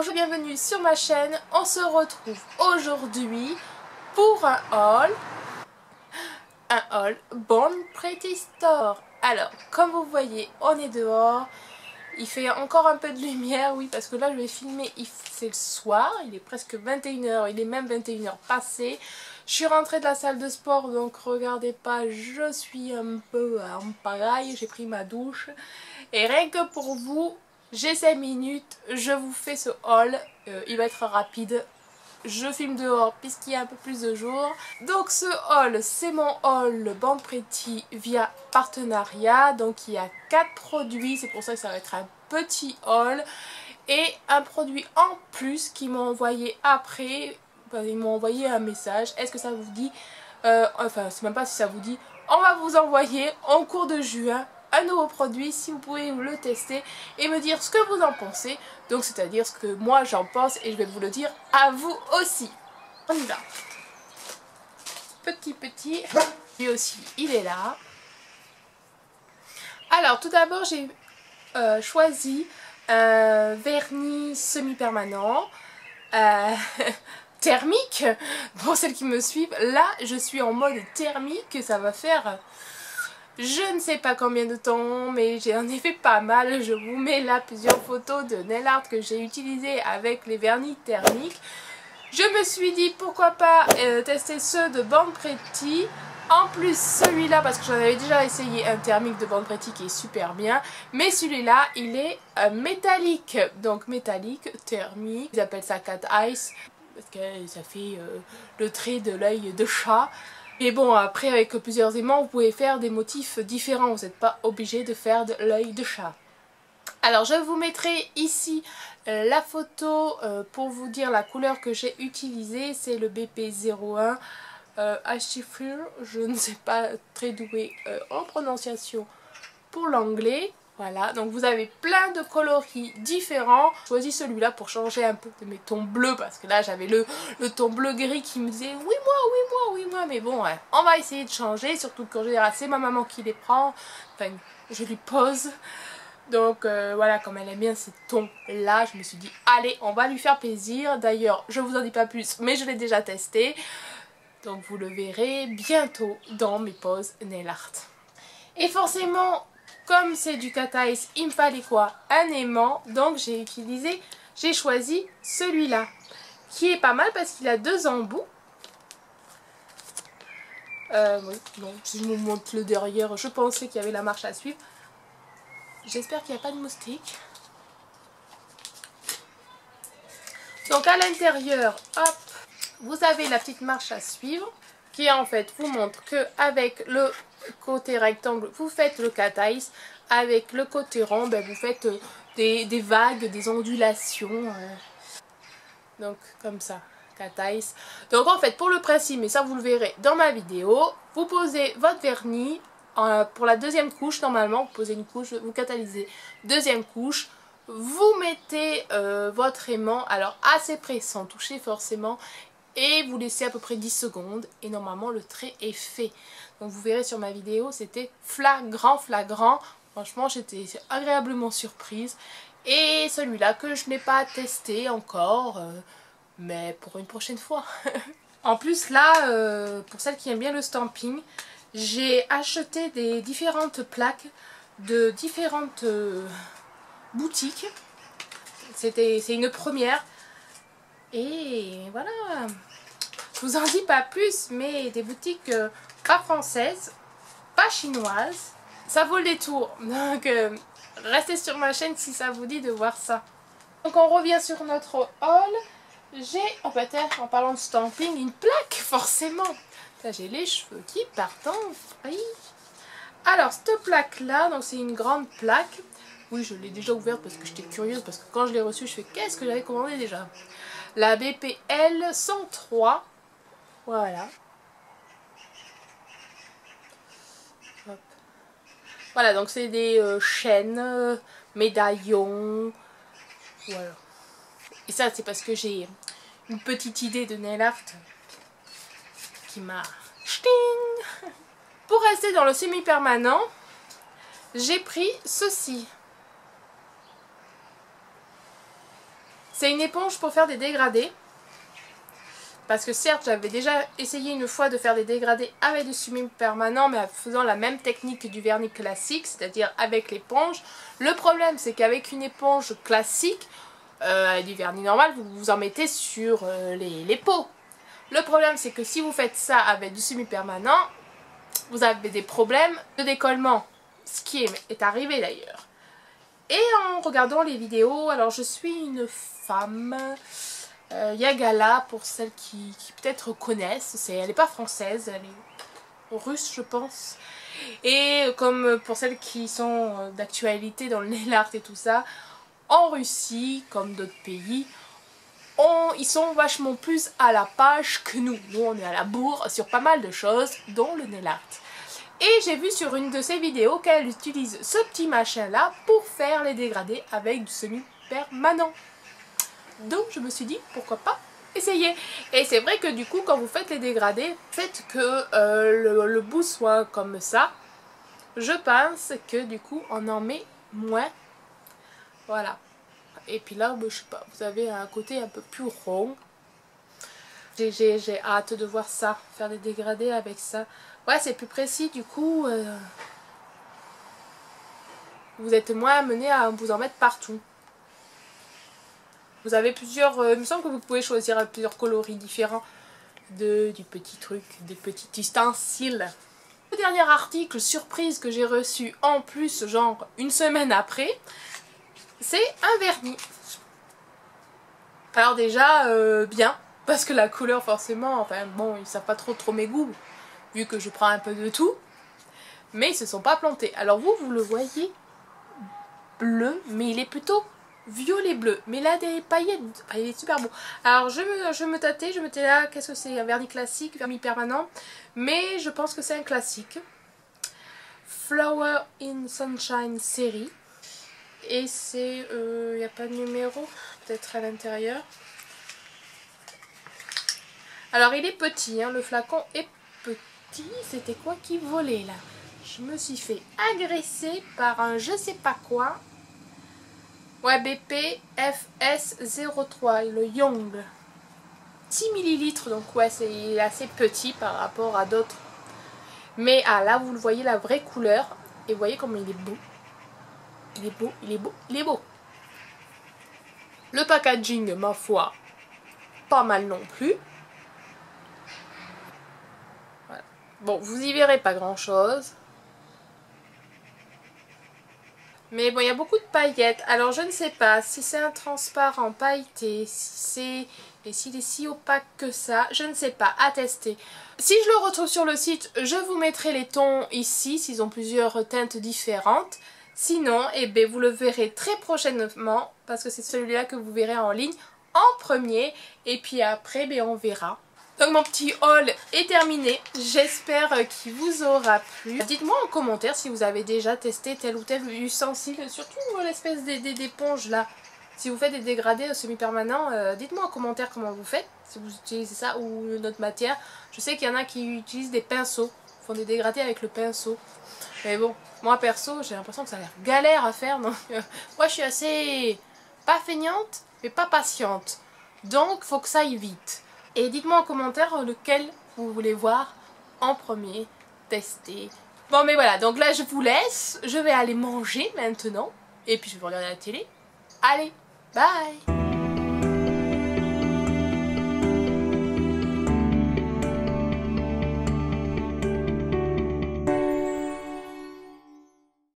Bonjour, bienvenue sur ma chaîne. On se retrouve aujourd'hui pour un haul Bon Pretty Store. Alors, comme vous voyez, on est dehors. Il fait encore un peu de lumière, oui, parce que là je vais filmer, c'est le soir, il est presque 21h, il est même 21h passé. Je suis rentrée de la salle de sport, donc regardez pas, je suis un peu en pagaille, j'ai pris ma douche. Et rien que pour vous, j'ai 5 minutes, je vous fais ce haul, il va être rapide. Je filme dehors puisqu'il y a un peu plus de jours. Donc ce haul, c'est mon haul Bon Pretty via partenariat. Donc il y a 4 produits, c'est pour ça que ça va être un petit haul. Et un produit en plus qu'ils m'ont envoyé après. Ils m'ont envoyé un message. Est-ce que ça vous dit enfin, c'est même pas si ça vous dit. On va vous envoyer en cours de juin un nouveau produit, si vous pouvez le tester et me dire ce que vous en pensez. Donc c'est à dire ce que moi j'en pense et je vais vous le dire à vous aussi. On y va. Petit. Lui aussi il est là. Alors tout d'abord j'ai choisi un vernis semi-permanent thermique. Pour celles qui me suivent, là je suis en mode thermique, ça va faire je ne sais pas combien de temps, mais j'en ai fait pas mal. Je vous mets là plusieurs photos de nail art que j'ai utilisé avec les vernis thermiques. Je me suis dit pourquoi pas tester ceux de Bon Pretty. En plus celui-là, parce que j'en avais déjà essayé un thermique de Bon Pretty qui est super bien. Mais celui-là il est métallique. Donc métallique, thermique, ils appellent ça cat ice. Parce que ça fait le trait de l'œil de chat. Et bon, après avec plusieurs aimants vous pouvez faire des motifs différents, vous n'êtes pas obligé de faire de l'œil de chat. Alors je vous mettrai ici la photo pour vous dire la couleur que j'ai utilisée, c'est le BP01 Ashifur. Je ne sais pas très douée en prononciation pour l'anglais. Voilà, donc vous avez plein de coloris différents. J'ai choisi celui-là pour changer un peu de mes tons bleus parce que là j'avais le ton bleu gris qui me disait oui moi, mais bon ouais, on va essayer de changer, surtout qu'en général c'est ma maman qui les prend, enfin je lui pose. Donc voilà, comme elle aime bien ces tons là, je me suis dit allez on va lui faire plaisir. D'ailleurs je vous en dis pas plus mais je l'ai déjà testé. Donc vous le verrez bientôt dans mes poses nail art. Et forcément, comme c'est du cat ice, il me fallait quoi? Un aimant. Donc j'ai choisi celui-là. Qui est pas mal parce qu'il a 2 embouts. Oui, bon, si je vous montre le derrière, je pensais qu'il y avait la marche à suivre. J'espère qu'il n'y a pas de moustique. Donc à l'intérieur, hop, vous avez la petite marche à suivre. Qui en fait vous montre que avec le côté rectangle vous faites le cat ice, avec le côté rond ben, vous faites des vagues, des ondulations, donc comme ça, cat ice. Donc en fait pour le principe, mais ça vous le verrez dans ma vidéo, vous posez votre vernis pour la deuxième couche. Normalement vous posez une couche, vous catalysez deuxième couche, vous mettez votre aimant, alors assez près sans toucher forcément, et vous laissez à peu près 10 secondes et normalement le trait est fait. Donc vous verrez sur ma vidéo, c'était flagrant. Franchement j'étais agréablement surprise. Et celui-là que je n'ai pas testé encore, mais pour une prochaine fois. En plus là, pour celles qui aiment bien le stamping, j'ai acheté des différentes plaques de différentes boutiques. C'est une première. Et voilà, je vous en dis pas plus, mais des boutiques pas françaises, pas chinoises, ça vaut le détour. Donc restez sur ma chaîne si ça vous dit de voir ça. Donc on revient sur notre haul. J'ai, peut-être en parlant de stamping, une plaque forcément. Là j'ai les cheveux qui partent en vrille. Alors cette plaque là, donc c'est une grande plaque. Oui, je l'ai déjà ouverte parce que j'étais curieuse, parce que quand je l'ai reçue, je fais qu'est-ce que j'avais commandé déjà? La BPL 103. Voilà. Hop. Voilà, donc c'est des chaînes, médaillons. Voilà. Et ça, c'est parce que j'ai une petite idée de nail art qui m'a... Ch'ting! Pour rester dans le semi-permanent, j'ai pris ceci. C'est une éponge pour faire des dégradés. Parce que certes, j'avais déjà essayé une fois de faire des dégradés avec du semi-permanent, mais en faisant la même technique que du vernis classique, c'est-à-dire avec l'éponge. Le problème, c'est qu'avec une éponge classique, du vernis normal, vous vous en mettez sur les peaux. Le problème, c'est que si vous faites ça avec du semi-permanent, vous avez des problèmes de décollement. Ce qui est arrivé d'ailleurs. Et en regardant les vidéos, alors je suis une femme... Yagala, pour celles qui peut-être connaissent, elle n'est pas française, elle est russe je pense. Et comme pour celles qui sont d'actualité dans le nail art et tout ça, en Russie, comme d'autres pays, ils sont vachement plus à la page que nous. Nous on est à la bourre sur pas mal de choses, dont le nail art. Et j'ai vu sur une de ses vidéos qu'elle utilise ce petit machin là pour faire les dégradés avec du semi-permanent. Donc je me suis dit pourquoi pas essayer. Et c'est vrai que du coup quand vous faites les dégradés, faites que le bout soit comme ça. Je pense que du coup on en met moins. Voilà. Et puis là, je sais pas, vous avez un côté un peu plus rond. J'ai hâte de voir ça, faire des dégradés avec ça. Ouais, c'est plus précis du coup. Vous êtes moins amené à vous en mettre partout. Vous avez plusieurs... il me semble que vous pouvez choisir plusieurs coloris différents du petit truc, des petits ustensiles. Le dernier article surprise que j'ai reçu en plus, genre une semaine après, c'est un vernis. Alors déjà, bien, parce que la couleur forcément, enfin bon, ils savent pas trop mes goûts, vu que je prends un peu de tout. Mais ils se sont pas plantés. Alors vous le voyez bleu, mais il est plutôt... violet bleu, mais là des paillettes, il est super beau. Alors je me tâtais, je me disais là, qu'est-ce que c'est, un vernis classique, vernis permanent, mais je pense que c'est un classique. Flower in Sunshine série, et c'est, il n'y a pas de numéro, peut-être à l'intérieur. Alors il est petit, hein, le flacon est petit, c'était quoi qui volait là? Je me suis fait agresser par un je sais pas quoi. Ouais, BP FS03, le Young. 6 ml, donc ouais, c'est assez petit par rapport à d'autres. Mais ah, là, vous le voyez, la vraie couleur. Et vous voyez comme il est beau. Il est beau, il est beau, il est beau. Le packaging, ma foi, pas mal non plus. Voilà. Bon, vous y verrez pas grand-chose. Mais bon, il y a beaucoup de paillettes. Alors, je ne sais pas si c'est un transparent pailleté, si s'il est si opaque que ça, je ne sais pas, à tester. Si je le retrouve sur le site, je vous mettrai les tons ici, s'ils ont plusieurs teintes différentes. Sinon, eh bien, vous le verrez très prochainement, parce que c'est celui-là que vous verrez en ligne en premier. Et puis après, ben, on verra. Donc mon petit haul est terminé, j'espère qu'il vous aura plu. Dites-moi en commentaire si vous avez déjà testé tel ou tel ustensile, surtout l'espèce d'éponge là. Si vous faites des dégradés semi-permanents, dites-moi en commentaire comment vous faites, si vous utilisez ça ou une autre matière. Je sais qu'il y en a qui utilisent des pinceaux, font des dégradés avec le pinceau. Mais bon, moi perso, j'ai l'impression que ça a l'air galère à faire. Donc, moi je suis assez, pas feignante, mais pas patiente. Donc faut que ça aille vite. Et dites-moi en commentaire lequel vous voulez voir en premier, tester. Bon mais voilà, donc là je vous laisse, je vais aller manger maintenant. Et puis je vais regarder la télé. Allez, bye!